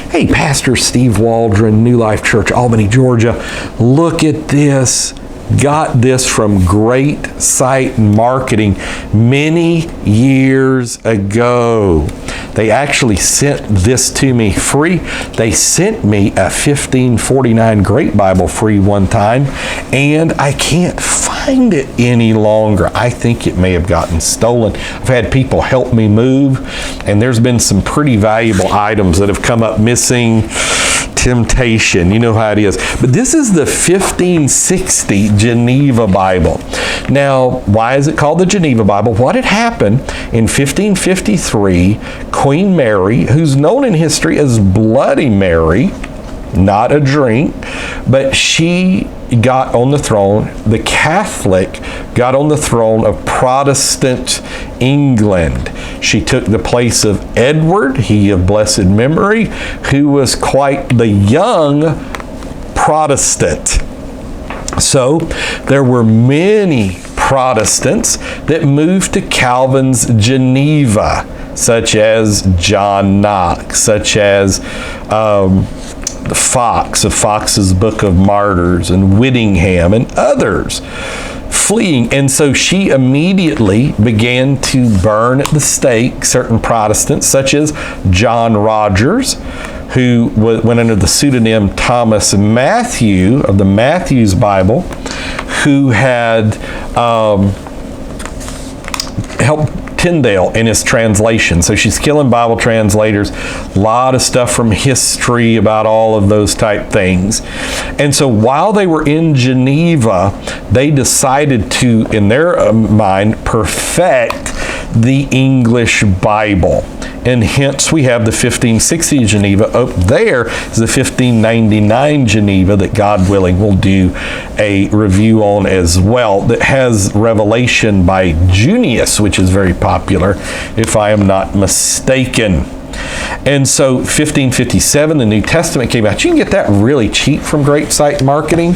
Hey, Pastor Steve Waldron, New Life Church, Albany, Georgia. Look at this. Got this from Great Site Marketing many years ago. They actually sent this to me free. They sent me a 1549 Great Bible free one time, and I can't find it any longer. I think it may have gotten stolen. I've had people help me move, and there's been some pretty valuable items that have come up missing. Temptation, you know how it is. But this is the 1560 Geneva Bible. Now, why is it called the Geneva Bible? What had happened in 1553, Queen Mary, who's known in history as Bloody Mary, not a drink, but she got on the throne. The Catholic got on the throne of Protestant England. She took the place of Edward, he of blessed memory, who was quite the young Protestant. So there were many Protestants that moved to Calvin's Geneva, such as John Knox, such as Fox of Fox's Book of Martyrs, and Whittingham, and others fleeing. And so she immediately began to burn at the stake certain Protestants, such as John Rogers, who went under the pseudonym Thomas Matthew of the Matthew's Bible, who had helped Tyndale in his translation. So she's killing Bible translators, a lot of stuff from history about all of those type things. And so while they were in Geneva, they decided to, in their mind, perfect the English Bible. And hence we have the 1560 Geneva. Up there is the 1599 Geneva that, God willing, we'll do a review on as well, that has Revelation by Junius, which is very popular, if I am not mistaken. And so 1557, the New Testament came out. You can get that really cheap from Great Site Marketing.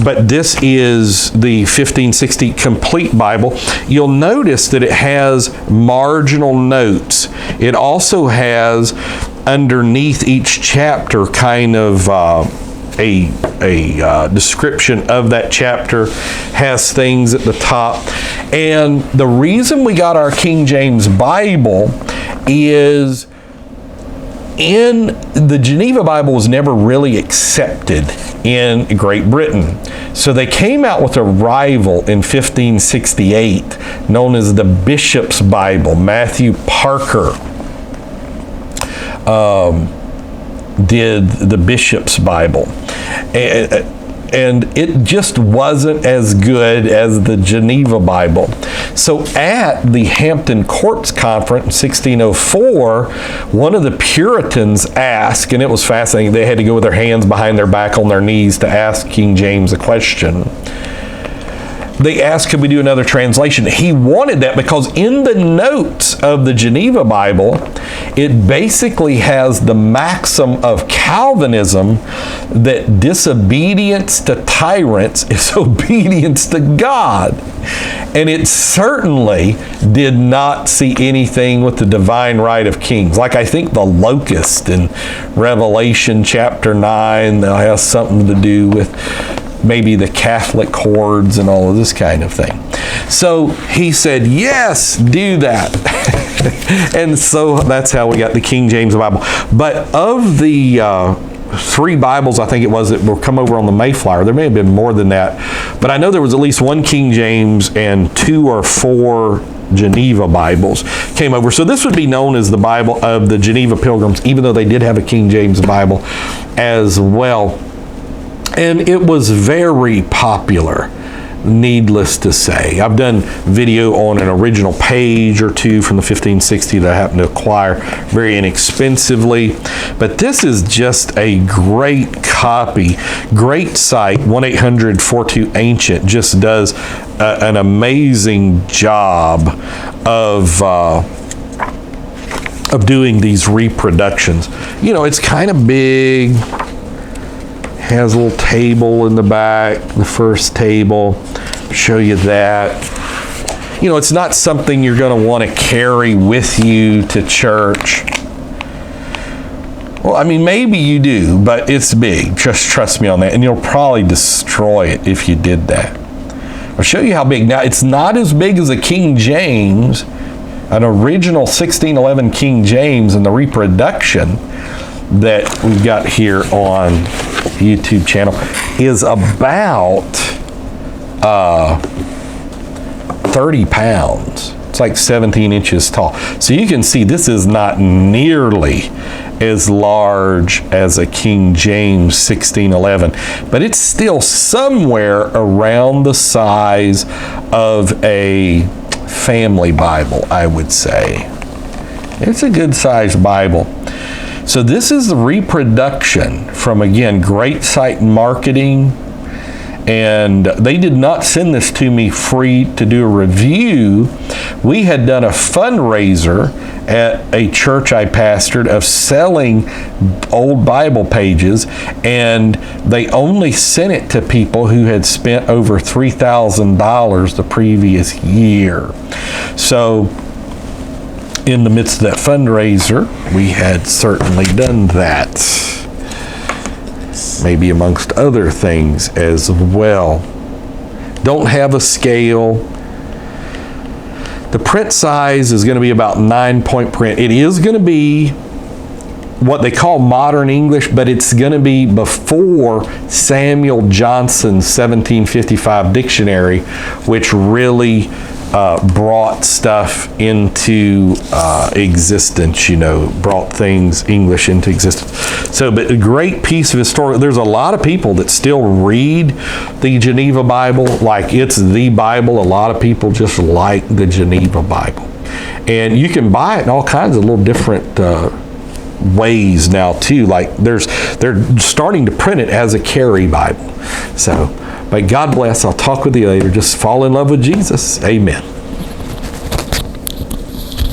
But this is the 1560 Complete Bible. You'll notice that it has marginal notes. It also has underneath each chapter kind of a description of that chapter, has things at the top. And the reason we got our King James Bible is in the Geneva Bible was never really accepted in Great Britain. So they came out with a rival in 1568 known as the Bishop's Bible. Matthew Parker did the Bishop's Bible. And it just wasn't as good as the Geneva Bible. So at the Hampton Courts Conference in 1604, one of the Puritans asked, and it was fascinating, they had to go with their hands behind their back on their knees to ask King James a question. They asked, could we do another translation? He wanted that because in the notes of the Geneva Bible, it basically has the maxim of Calvinism that disobedience to tyrants is obedience to God. And it certainly did not see anything with the divine right of kings. Like I think the locust in Revelation chapter 9 that has something to do with maybe the Catholic hordes and all of this kind of thing. So he said, yes, do that. And so that's how we got the King James Bible. But of the three Bibles, I think it was, that will come over on the Mayflower, there may have been more than that, but I know there was at least one King James and 2 or 4 Geneva Bibles came over. So this would be known as the Bible of the Geneva Pilgrims, even though they did have a King James Bible as well. And it was very popular, needless to say. I've done video on an original page or two from the 1560 that I happened to acquire very inexpensively. But this is just a great copy. Great site, 1-800-42-ANCIENT, just does an amazing job of doing these reproductions. You know, it's kind of big. Has a little table in the back, the first table, show you that. You know, it's not something you're going to want to carry with you to church. Well, I mean, maybe you do, but it's big. Just trust me on that. And you'll probably destroy it if you did that. I'll show you how big. Now, it's not as big as a King James, an original 1611 King James, and the reproduction that we've got here on the YouTube channel is about 30 pounds. It's like 17 inches tall. So you can see this is not nearly as large as a King James 1611, but it's still somewhere around the size of a family Bible, I would say. It's a good sized Bible. So this is the reproduction from, again, Great Site Marketing. And they did not send this to me free to do a review. We had done a fundraiser at a church I pastored of selling old Bible pages, and they only sent it to people who had spent over $3,000 the previous year. So in the midst of that fundraiser, we had certainly done that. Maybe amongst other things as well. Don't have a scale. The print size is going to be about 9-point print. It is going to be what they call modern English, but it's going to be before Samuel Johnson's 1755 dictionary, which really brought stuff into existence, brought things, English into existence. So, but a great piece of historical, there's a lot of people that still read the Geneva Bible like it's the Bible. A lot of people just like the Geneva Bible. And you can buy it in all kinds of little different ways now too. Like they're starting to print it as a carry Bible. So, but God bless. I'll talk with you later. Just fall in love with Jesus. Amen.